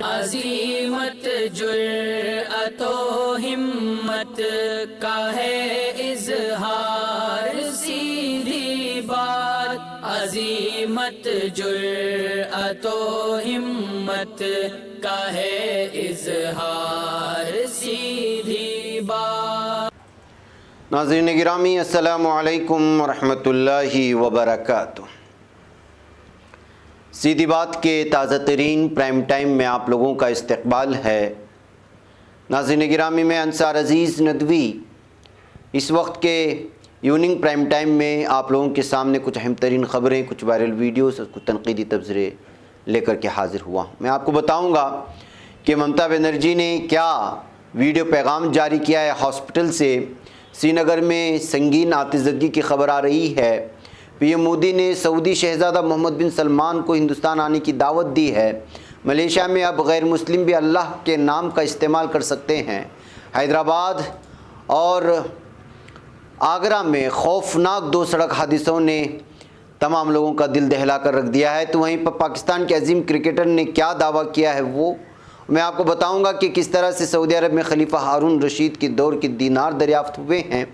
عظیمت جرأت و ہمت کا ہے اظہار، سیدھی بات عظیمت جرأت و ہمت کا ہے اظہار، سیدھی بات۔ ناظرین گرامی، السلام علیکم ورحمۃ اللہ وبرکاتہ۔ سیدھی بات کے تازہ ترین پرائم ٹائم میں آپ لوگوں کا استقبال ہے۔ ناظرین گرامی، میں انصار عزیز ندوی اس وقت کے ایوننگ پرائم ٹائم میں آپ لوگوں کے سامنے کچھ اہم ترین خبریں، کچھ وائرل ویڈیوز اور کچھ تنقیدی تبصرے لے کر کے حاضر ہوا ہوں۔ میں آپ کو بتاؤں گا کہ ممتا بنرجی نے کیا ویڈیو پیغام جاری کیا ہے ہاسپٹل سے۔ سری نگر میں سنگین آتشزدگی کی خبر آ رہی ہے۔ پی ایم مودی نے سعودی شہزادہ محمد بن سلمان کو ہندوستان آنے کی دعوت دی ہے۔ ملیشیا میں اب غیر مسلم بھی اللہ کے نام کا استعمال کر سکتے ہیں۔ حیدرآباد اور آگرہ میں خوفناک دو سڑک حادثوں نے تمام لوگوں کا دل دہلا کر رکھ دیا ہے۔ تو وہیں پر پاکستان کے عظیم کرکٹر نے کیا دعویٰ کیا ہے، وہ میں آپ کو بتاؤں گا کہ کس طرح سے سعودی عرب میں خلیفہ ہارون رشید کے دور کے دینار دریافت ہوئے ہیں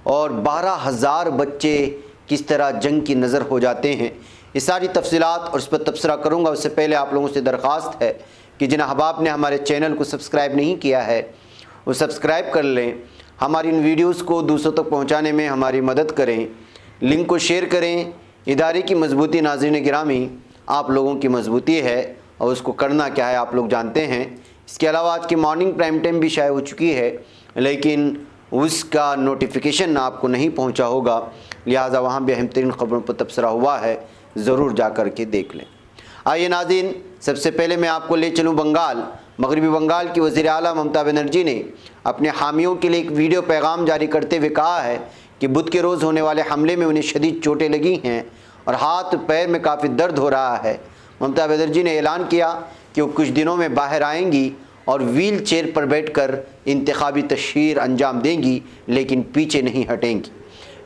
اور 12,000 بچے کس طرح جنگ کی نظر ہو جاتے ہیں۔ یہ ساری تفصیلات اور اس پر تبصرہ کروں گا۔ اس سے پہلے آپ لوگوں سے درخواست ہے کہ جن احباب نے ہمارے چینل کو سبسکرائب نہیں کیا ہے وہ سبسکرائب کر لیں، ہماری ان ویڈیوز کو دوسروں تک پہنچانے میں ہماری مدد کریں، لنک کو شیئر کریں۔ ادارے کی مضبوطی ناظرین گرامی آپ لوگوں کی مضبوطی ہے اور اس کو کرنا کیا ہے آپ لوگ جانتے ہیں۔ اس کے علاوہ آج کی مارننگ پرائم ٹائم بھی شائع ہو چکی ہے، لیکن اس کا نوٹیفیکیشن آپ کو نہیں پہنچا ہوگا، لہٰذا وہاں بھی اہم ترین خبروں پر تبصرہ ہوا ہے، ضرور جا کر کے دیکھ لیں۔ آئیے ناظرین، سب سے پہلے میں آپ کو لے چلوں بنگال۔ مغربی بنگال کی وزیر اعلیٰ ممتا بنرجی نے اپنے حامیوں کے لیے ایک ویڈیو پیغام جاری کرتے ہوئے کہا ہے کہ بدھ کے روز ہونے والے حملے میں انہیں شدید چوٹیں لگی ہیں اور ہاتھ پیر میں کافی درد ہو رہا ہے۔ ممتا بنرجی نے اعلان کیا کہ وہ کچھ دنوں میں باہر آئیں گی اور ویل چیئر پر بیٹھ کر انتخابی تشہیر انجام دیں گی، لیکن پیچھے نہیں ہٹیں گی۔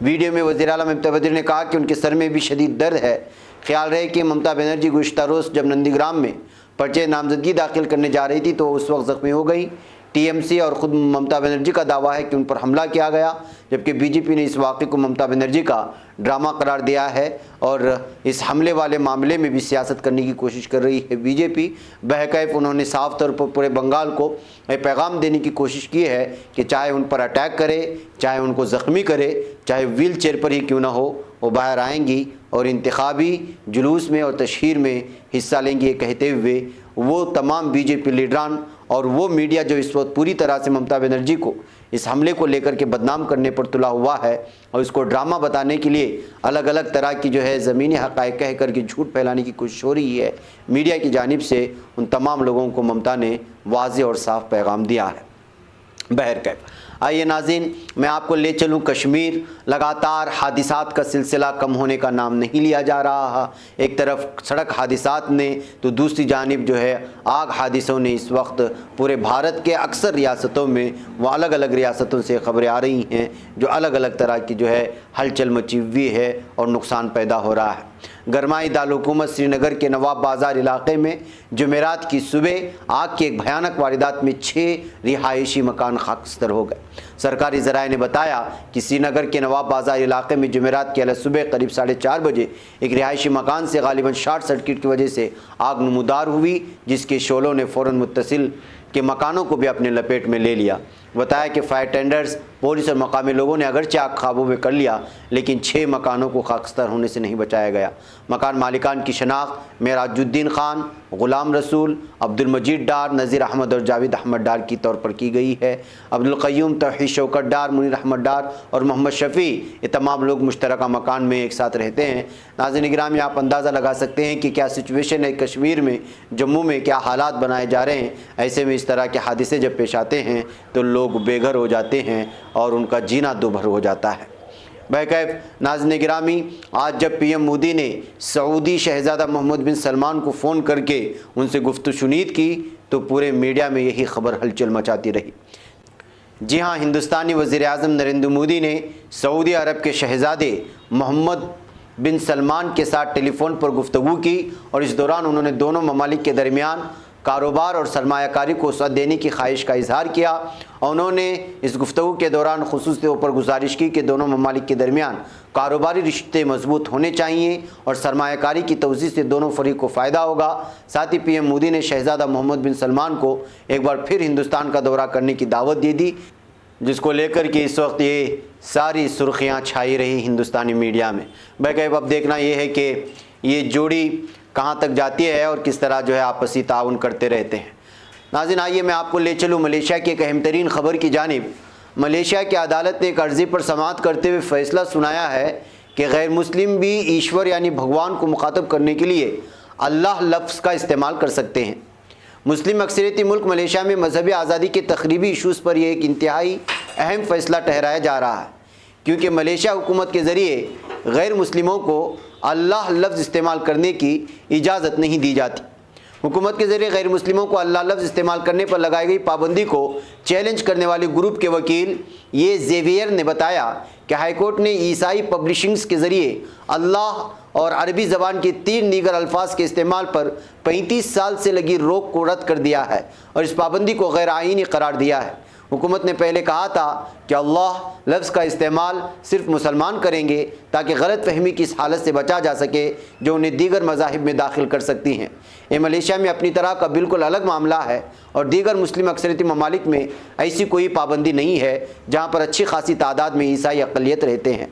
ویڈیو میں وزیر اعلیٰ ممتا بنرجی نے کہا کہ ان کے سر میں بھی شدید درد ہے۔ خیال رہے کہ ممتا بنرجی گزشتہ روز جب نندی گرام میں پرچہ نامزدگی داخل کرنے جا رہی تھی تو اس وقت زخمی ہو گئی۔ ٹی ایم سی اور خود ممتا بنرجی کا دعویٰ ہے کہ ان پر حملہ کیا گیا، جبکہ بی جے پی نے اس واقعے کو ممتا بنرجی کا ڈرامہ قرار دیا ہے اور اس حملے والے معاملے میں بھی سیاست کرنے کی کوشش کر رہی ہے بی جے پی۔ بہرکیف انہوں نے صاف طور پر پورے بنگال کو پیغام دینے کی کوشش کی ہے کہ چاہے ان پر اٹیک کرے، چاہے ان کو زخمی کرے، چاہے ویل چیئر پر ہی کیوں نہ ہو، وہ باہر آئیں گی اور انتخابی جلوس میں اور تشہیر میں حصہ لیں گی۔ یہ کہتے ہوئے وہ تمام بی جے پی لیڈران اور وہ میڈیا جو اس وقت پوری طرح سے ممتا بنرجی کو اس حملے کو لے کر کے بدنام کرنے پر تلا ہوا ہے اور اس کو ڈرامہ بتانے کے لیے الگ الگ طرح کی جو ہے زمینی حقائق کہہ کر کے جھوٹ پھیلانے کی کوشش ہو رہی ہے میڈیا کی جانب سے، ان تمام لوگوں کو ممتا نے واضح اور صاف پیغام دیا ہے۔ بہرکیف آئیے ناظرین، میں آپ کو لے چلوں کشمیر۔ لگاتار حادثات کا سلسلہ کم ہونے کا نام نہیں لیا جا رہا۔ ایک طرف سڑک حادثات نے تو دوسری جانب جو ہے آگ حادثوں نے اس وقت پورے بھارت کے اکثر ریاستوں میں وہ الگ الگ ریاستوں سے خبریں آ رہی ہیں جو الگ الگ طرح کی جو ہے ہلچل مچی ہوئی ہے اور نقصان پیدا ہو رہا ہے۔ گرمائی دارالحکومت سری نگر کے نواب بازار علاقے میں جمعرات کی صبح آگ کی ایک بھیانک واردات میں 6 رہائشی مکان خاکستر ہو گئے۔ سرکاری ذرائع نے بتایا کہ سری نگر کے نواب بازار علاقے میں جمعرات کی اعلی صبح قریب 4:30 بجے ایک رہائشی مکان سے غالباً شارٹ سرکٹ کی وجہ سے آگ نمودار ہوئی، جس کے شعلوں نے فوراً متصل کے مکانوں کو بھی اپنے لپیٹ میں لے لیا۔ بتایا کہ فائر ٹینڈرز، پولیس اور مقامی لوگوں نے اگرچہ آگ قابو میں کر لیا، لیکن 6 مکانوں کو خاکستر ہونے سے نہیں بچایا گیا۔ مکان مالکان کی شناخت معراج الدین خان، غلام رسول، عبد المجید ڈار، نذیر احمد اور جاوید احمد ڈار کی طور پر کی گئی ہے۔ عبد القیوم، توحید شوکت ڈار، منیر احمد ڈار اور محمد شفیع، یہ تمام لوگ مشترکہ مکان میں ایک ساتھ رہتے ہیں۔ ناظرین گرامی، آپ اندازہ لگا سکتے ہیں کہ کیا سچویشن ہے کشمیر میں، جموں میں کیا حالات بنائے جا رہے ہیں۔ ایسے میں اس طرح کے حادثے جب پیش آتے ہیں تو لوگ بے گھر ہو جاتے ہیں اور ان کا جینا دوبھر ہو جاتا ہے۔ بہرکیف ناظرین گرامی، آج جب پی ایم مودی نے سعودی شہزادہ محمد بن سلمان کو فون کر کے ان سے گفت و شنید کی تو پورے میڈیا میں یہی خبر ہلچل مچاتی رہی۔ جی ہاں، ہندوستانی وزیر اعظم نریندر مودی نے سعودی عرب کے شہزادے محمد بن سلمان کے ساتھ ٹیلی فون پر گفتگو کی اور اس دوران انہوں نے دونوں ممالک کے درمیان کاروبار اور سرمایہ کاری کو وسعت دینے کی خواہش کا اظہار کیا، اور انہوں نے اس گفتگو کے دوران خصوصی طور پر گزارش کی کہ دونوں ممالک کے درمیان کاروباری رشتے مضبوط ہونے چاہیے اور سرمایہ کاری کی توسیع سے دونوں فریق کو فائدہ ہوگا۔ ساتھ ہی پی ایم مودی نے شہزادہ محمد بن سلمان کو ایک بار پھر ہندوستان کا دورہ کرنے کی دعوت دے دی، جس کو لے کر کے اس وقت یہ ساری سرخیاں چھائی رہی ہندوستانی میڈیا میں۔ بہرکیف اب دیکھنا یہ ہے کہ یہ جوڑی کہاں تک جاتی ہے اور کس طرح جو ہے آپسی تعاون کرتے رہتے ہیں۔ ناظرین آئیے میں آپ کو لے چلوں ملیشیا کی ایک اہم ترین خبر کی جانب۔ ملیشیا کی عدالت نے ایک عرضی پر سماعت کرتے ہوئے فیصلہ سنایا ہے کہ غیر مسلم بھی ایشور یعنی بھگوان کو مخاطب کرنے کے لیے اللہ لفظ کا استعمال کر سکتے ہیں۔ مسلم اکثریتی ملک ملیشیا میں مذہبی آزادی کے تقریبی ایشوز پر یہ ایک انتہائی اہم فیصلہ ٹھہرایا جا رہا ہے، کیونکہ ملیشیا حکومت کے ذریعے غیر مسلموں کو اللہ لفظ استعمال کرنے کی اجازت نہیں دی جاتی۔ حکومت کے ذریعے غیر مسلموں کو اللہ لفظ استعمال کرنے پر لگائی گئی پابندی کو چیلنج کرنے والے گروپ کے وکیل یہ زیویئر نے بتایا کہ ہائی کورٹ نے عیسائی پبلشنگز کے ذریعے اللہ اور عربی زبان کے 3 دیگر الفاظ کے استعمال پر 35 سال سے لگی روک کو رد کر دیا ہے اور اس پابندی کو غیر آئینی قرار دیا ہے۔ حکومت نے پہلے کہا تھا کہ اللہ لفظ کا استعمال صرف مسلمان کریں گے تاکہ غلط فہمی کی اس حالت سے بچا جا سکے جو انہیں دیگر مذاہب میں داخل کر سکتی ہیں۔ یہ ملیشیا میں اپنی طرح کا بالکل الگ معاملہ ہے اور دیگر مسلم اکثریتی ممالک میں ایسی کوئی پابندی نہیں ہے جہاں پر اچھی خاصی تعداد میں عیسائی اقلیت رہتے ہیں۔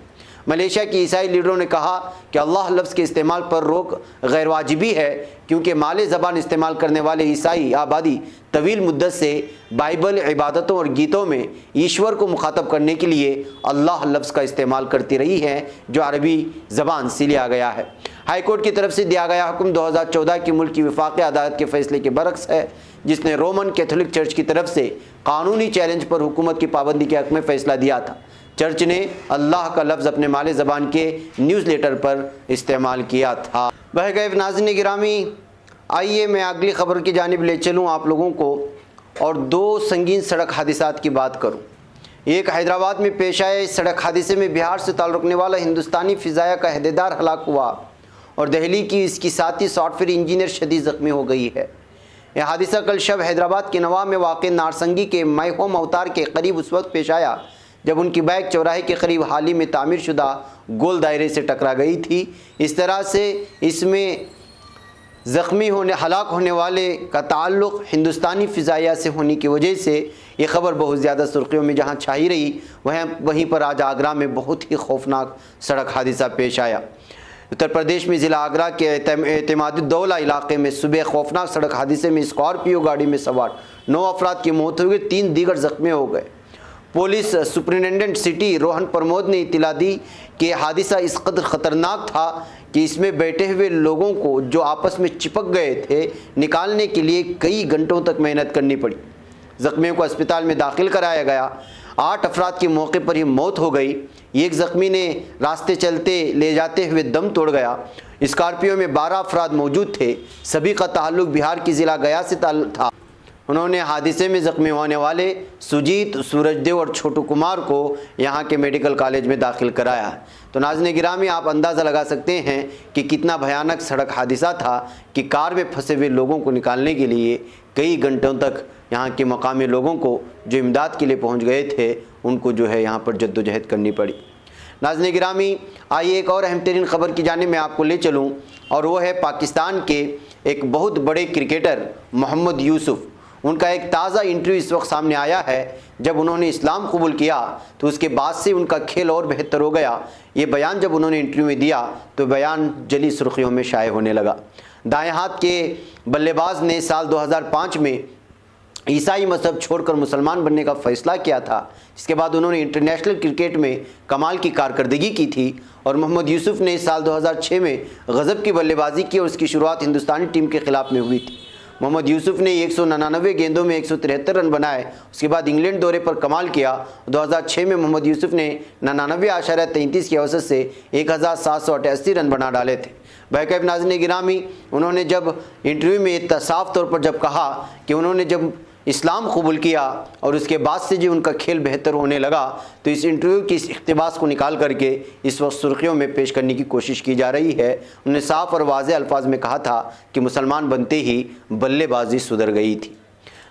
ملیشیا کی عیسائی لیڈروں نے کہا کہ اللہ لفظ کے استعمال پر روک غیر واجبی ہے کیونکہ مال زبان استعمال کرنے والے عیسائی آبادی طویل مدت سے بائبل، عبادتوں اور گیتوں میں ایشور کو مخاطب کرنے کے لیے اللہ لفظ کا استعمال کرتی رہی ہے جو عربی زبان سے لیا گیا ہے۔ ہائی کورٹ کی طرف سے دیا گیا حکم 2014 کی ملک کی وفاقی عدالت کے فیصلے کے برعکس ہے، جس نے رومن کیتھولک چرچ کی طرف سے قانونی چیلنج پر حکومت کی پابندی کے حق میں فیصلہ دیا تھا۔ چرچ نے اللہ کا لفظ اپنے مال زبان کے نیوز لیٹر پر استعمال کیا تھا۔ بہرکیف ناظرین گرامی آئیے میں اگلی خبر کی جانب لے چلوں آپ لوگوں کو اور 2 سنگین سڑک حادثات کی بات کروں۔ ایک حیدرآباد میں پیش آئے سڑک حادثے میں بہار سے تعلق رکھنے والا ہندوستانی فضائیہ کا عہدیدار ہلاک ہوا اور دہلی کی اس کی ساتھی سافٹ ویئر انجینئر شدید زخمی ہو گئی ہے۔ یہ حادثہ کل شب حیدرآباد کے نواں میں واقع نارسنگی کے مائی ہوم اوتار کے قریب اس وقت پیش آیا جب ان کی بائک چوراہے کے قریب حال ہی میں تعمیر شدہ گول دائرے سے ٹکرا گئی تھی۔ اس طرح سے اس میں ہلاک ہونے والے کا تعلق ہندوستانی فضائیہ سے ہونے کی وجہ سے یہ خبر بہت زیادہ سرخیوں میں جہاں چھائی رہی وہیں پر آج آگرہ میں بہت ہی خوفناک سڑک حادثہ پیش آیا۔ اتر پردیش میں ضلع آگرہ کے اعتماد الدولہ علاقے میں صبح خوفناک سڑک حادثے میں اسکارپیو گاڑی میں سوار 9 افراد کی موت ہو گئی، 3 دیگر زخمی ہو گئے۔ Police superintendent city Rohan Pramod نے اطلاع دی کہ حادثہ اس قدر خطرناک تھا کہ اس میں بیٹھے ہوئے لوگوں کو جو آپس میں چپک گئے تھے نکالنے کے لیے کئی گھنٹوں تک محنت کرنی پڑی۔ زخمیوں کو اسپتال میں داخل کرایا گیا۔ 8 افراد کی موقع پر ہی موت ہو گئی۔ ایک زخمی نے راستے چلتے لے جاتے ہوئے دم توڑ گیا۔ اسکارپیو میں 12 افراد موجود تھے، سبھی کا تعلق بہار کی ضلع گیا سے تھا۔ انہوں نے حادثے میں زخمی ہونے والے سجیت، سورج دیو اور چھوٹو کمار کو یہاں کے میڈیکل کالج میں داخل کرایا۔ تو ناظرین گرامی آپ اندازہ لگا سکتے ہیں کہ کتنا بھیانک سڑک حادثہ تھا کہ کار میں پھنسے ہوئے لوگوں کو نکالنے کے لیے کئی گھنٹوں تک یہاں کے مقامی لوگوں کو جو امداد کے لیے پہنچ گئے تھے ان کو جو ہے یہاں پر جدوجہد کرنی پڑی۔ ناظرین گرامی آئیے ایک اور اہم ترین خبر کی جانب میں آپ کو لے چلوں اور وہ ہے پاکستان کے ایک بہت بڑے کرکٹر محمد یوسف۔ ان کا ایک تازہ انٹرویو اس وقت سامنے آیا ہے۔ جب انہوں نے اسلام قبول کیا تو اس کے بعد سے ان کا کھیل اور بہتر ہو گیا۔ یہ بیان جب انہوں نے انٹرویو میں دیا تو بیان جلی سرخیوں میں شائع ہونے لگا۔ دائیں ہاتھ کے بلے باز نے سال 2005 میں عیسائی مذہب چھوڑ کر مسلمان بننے کا فیصلہ کیا تھا، جس کے بعد انہوں نے انٹرنیشنل کرکٹ میں کمال کی کارکردگی کی تھی۔ اور محمد یوسف نے سال 2006 میں غضب کی بلے بازی کی اور اس کی شروعات ہندوستانی ٹیم کے خلاف میں ہوئی تھی۔ محمد یوسف نے 199 گیندوں میں 173 رن بنائے۔ اس کے بعد انگلینڈ دورے پر کمال کیا۔ 2006 میں محمد یوسف نے 99.33 کی اوسط سے 1788 رن بنا ڈالے تھے۔ بہرکیف ناظرین گرامی انہوں نے جب انٹرویو میں صاف طور پر جب کہا کہ انہوں نے جب اسلام قبول کیا اور اس کے بعد سے جو ان کا کھیل بہتر ہونے لگا تو اس انٹرویو کی اس اقتباس کو نکال کر کے اس وقت سرخیوں میں پیش کرنے کی کوشش کی جا رہی ہے۔ انہوں نے صاف اور واضح الفاظ میں کہا تھا کہ مسلمان بنتے ہی بلے بازی سدھر گئی تھی۔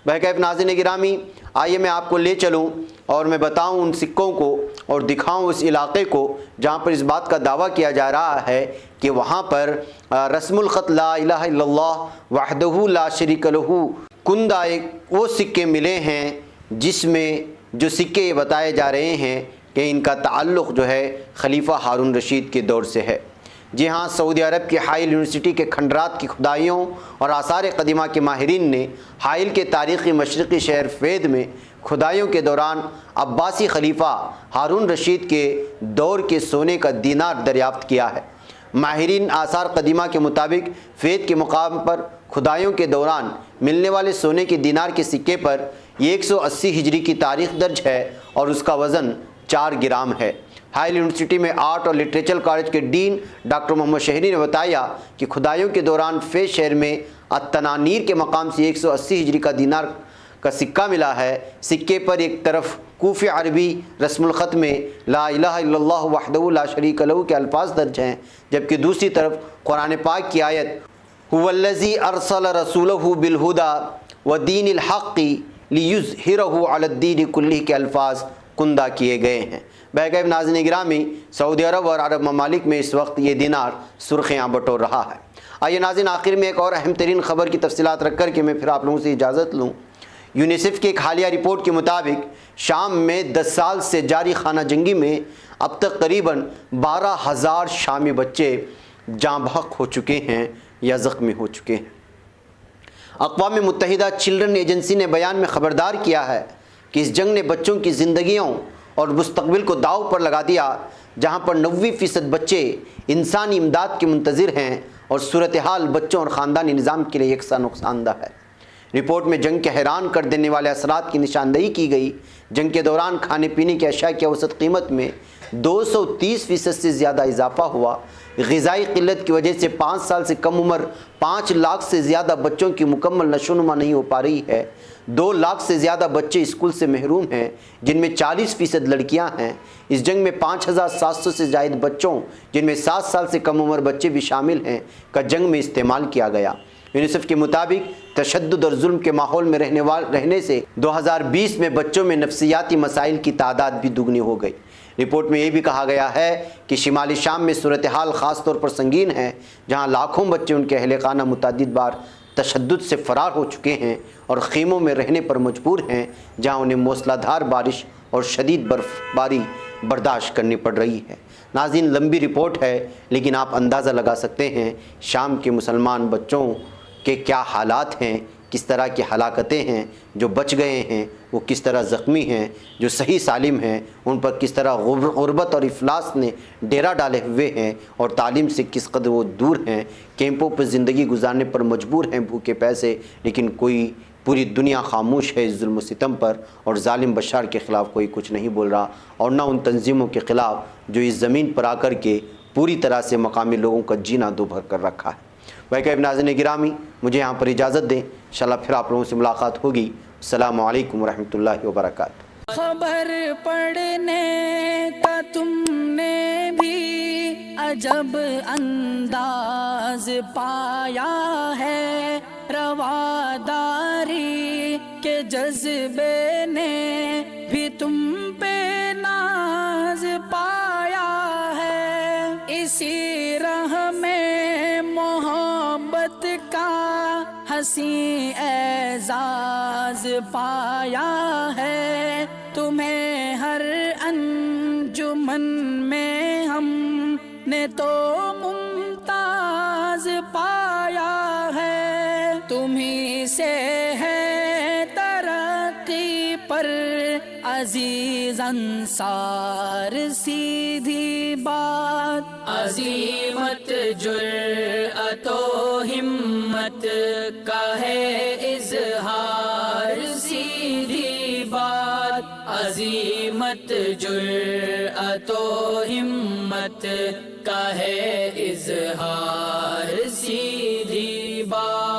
بہرکیف ناظرین گرامی، آئیے میں آپ کو لے چلوں اور میں بتاؤں ان سکوں کو اور دکھاؤں اس علاقے کو جہاں پر اس بات کا دعویٰ کیا جا رہا ہے کہ وہاں پر رسم الخط لا الہ الا اللہ وحدہ لا شریک لہ کندہ وہ سکے ملے ہیں جس میں جو سکے یہ بتائے جا رہے ہیں کہ ان کا تعلق جو ہے خلیفہ ہارون رشید کے دور سے ہے۔ جی ہاں، سعودی عرب کی حائل یونیورسٹی کے کھنڈرات کی کھدائیوں اور آثار قدیمہ کے ماہرین نے حائل کے تاریخی مشرقی شہر فید میں کھدائیوں کے دوران عباسی خلیفہ ہارون رشید کے دور کے سونے کا دینار دریافت کیا ہے۔ ماہرین آثار قدیمہ کے مطابق فید کے مقام پر کھدائیوں کے دوران ملنے والے سونے کے دینار کے سکے پر یہ 180 ہجری کی تاریخ درج ہے اور اس کا وزن 4 گرام ہے۔ حائل یونیورسٹی میں آرٹ اور لٹریچر کالج کے ڈین ڈاکٹر محمد شہری نے بتایا کہ کھدائیوں کے دوران فیض شہر میں التنانیر کے مقام سے 180 ہجری کا دینار کا سکہ ملا ہے۔ سکے پر ایک طرف کوفی عربی رسم الخط میں لا الہ الا اللہ وحدہ لا شریک لہ کے الفاظ درج ہیں، جبکہ دوسری طرف قرآن پاک کی آیت هو الذی ارسل رسولہ بالہدی ودین الحق لیظہرہ علی الدین کلہ کے الفاظ کندہ کیے گئے ہیں۔ بہرکیف ناظرین گرامی، سعودی عرب اور عرب ممالک میں اس وقت یہ دینار سرخیاں بٹور رہا ہے۔ آئیے ناظرین، آخر میں ایک اور اہم ترین خبر کی تفصیلات رکھ کر کے میں پھر آپ لوگوں سے اجازت لوں۔ یونیسیف کی ایک حالیہ رپورٹ کے مطابق شام میں 10 سال سے جاری خانہ جنگی میں اب تک قریباً 12,000 شامی بچے جاں بحق ہو چکے ہیں یا زخمی ہو چکے ہیں۔ اقوام متحدہ چلڈرن ایجنسی نے بیان میں خبردار کیا ہے کہ اس جنگ نے بچوں کی زندگیوں اور مستقبل کو داؤ پر لگا دیا، جہاں پر 90% بچے انسانی امداد کے منتظر ہیں اور صورتحال بچوں اور خاندانی نظام کے لیے یکساں نقصان دہ ہے۔ رپورٹ میں جنگ کے حیران کر دینے والے اثرات کی نشاندہی کی گئی۔ جنگ کے دوران کھانے پینے کی اشیاء کی اوسط قیمت میں 230% سے زیادہ اضافہ ہوا۔ غذائی قلت کی وجہ سے 5 سال سے کم عمر 5 لاکھ سے زیادہ بچوں کی مکمل نشوونما نہیں ہو پا رہی ہے۔ 2 لاکھ سے زیادہ بچے اسکول سے محروم ہیں، جن میں 40% لڑکیاں ہیں۔ اس جنگ میں 5,700 سے زائد بچوں، جن میں 7 سال سے کم عمر بچے بھی شامل ہیں، کا جنگ میں استعمال کیا گیا۔ یونیسیف کے مطابق تشدد اور ظلم کے ماحول میں رہنے سے 2020 میں بچوں میں نفسیاتی مسائل کی تعداد بھی دگنی ہو گئی۔ رپورٹ میں یہ بھی کہا گیا ہے کہ شمالی شام میں صورتحال خاص طور پر سنگین ہے، جہاں لاکھوں بچے ان کے اہل خانہ متعدد بار تشدد سے فرار ہو چکے ہیں اور خیموں میں رہنے پر مجبور ہیں، جہاں انہیں موسلا دھار بارش اور شدید برف باری برداشت کرنی پڑ رہی ہے۔ ناظرین، لمبی رپورٹ ہے، لیکن آپ اندازہ لگا سکتے ہیں شام کے مسلمان بچوں کے کیا حالات ہیں، کس طرح کی ہلاکتیں ہیں۔ جو بچ گئے ہیں وہ کس طرح زخمی ہیں، جو صحیح سالم ہیں ان پر کس طرح غربت اور افلاس نے ڈیرا ڈالے ہوئے ہیں اور تعلیم سے کس قدر وہ دور ہیں، کیمپوں پر زندگی گزارنے پر مجبور ہیں بھوکے پیسے، لیکن کوئی پوری دنیا خاموش ہے اس ظلم و ستم پر، اور ظالم بشار کے خلاف کوئی کچھ نہیں بول رہا، اور نہ ان تنظیموں کے خلاف جو اس زمین پر آ کر کے پوری طرح سے مقامی لوگوں کا جینا دو بھر کر رکھا ہے۔ بہرکیف ناظرین گرامی، مجھے یہاں پر اجازت دیں، انشاءاللہ پھر آپ لوگوں سے ملاقات ہوگی۔ السلام علیکم ورحمۃ اللہ وبرکاتہ۔ خبر پڑھنے کا تم نے بھی عجب انداز پایا ہے، رواداری کے جذبے نے بھی تم پہ ناز پایا ہے، اسی راہ میں محبت کا حسین اعزاز پایا ہے، تمہیں ہر انجمن میں ہم نے تو ممتاز پایا ہے، تمہیں سے ہے ترقی پر عزیز انصار، سیدھی بات عظیمت جرأت و ہمت کا ہے اظہار، سیدھی بات عظیمت جرأت و ہمت کا ہے اظہار،